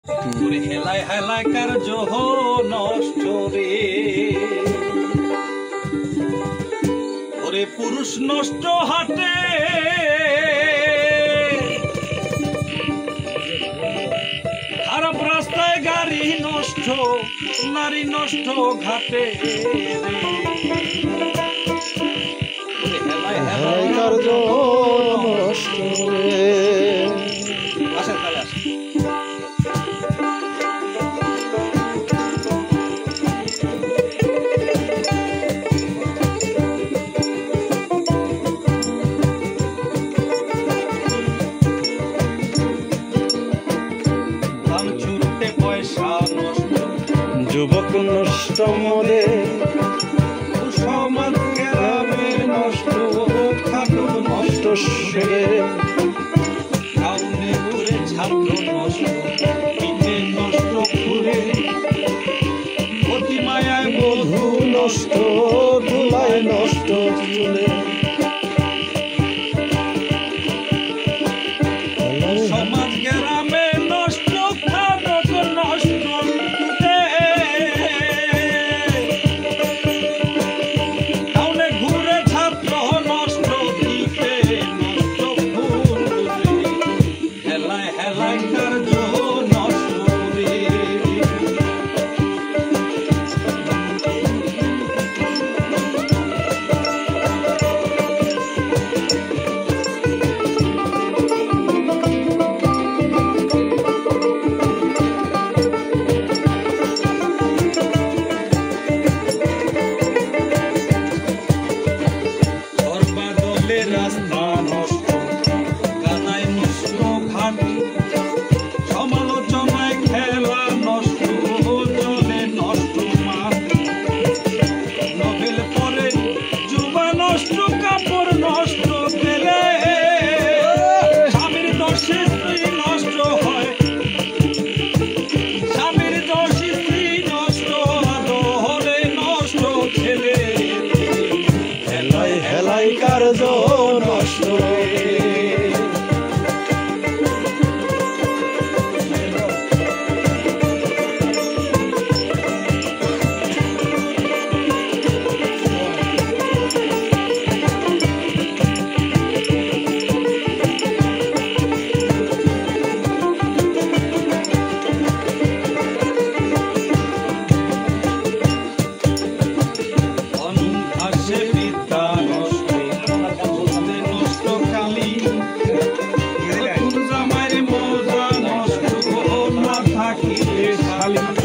ওরে হেলায় হেলায় কার্য নষ্ট রে, ওরে পুরুষ নষ্ট হাটে, খারাপ রাস্তায় গাড়ি নষ্ট, নারী নষ্ট ঘাটে রে, হেলায় হেলায় কার্য নষ্ট রে। আসেন তাহলে আসেন। যুবক নষ্ট মরে, সমাজ গ্রামে নষ্ট, খাটো নষ্ট সে, কাউনে ঘুরে ছাত্র নষ্ট, পিঠে নষ্ট ঘুরে, অতি মায়ায় বধূ নষ্ট, ধুলায় নষ্ট চুলে, সমাজ গ্রামে নষ্ট, খাটো নষ্ট, রাস্তা নষ্ট, কানায় নষ্ট ঘাট, সমালোচনায় খেলা নষ্ট, জলে নষ্ট মাঠ, নভেল পরে যুবা নষ্ট, কাপড় নষ্ট পেলে, স্বামীর দোষে স্ত্রী নষ্ট হয়, স্বামীর দোষে স্ত্রী নষ্ট, হলে নষ্ট ছেলে, হেলায় হেলায় কার্য নষ্ট রে। খালি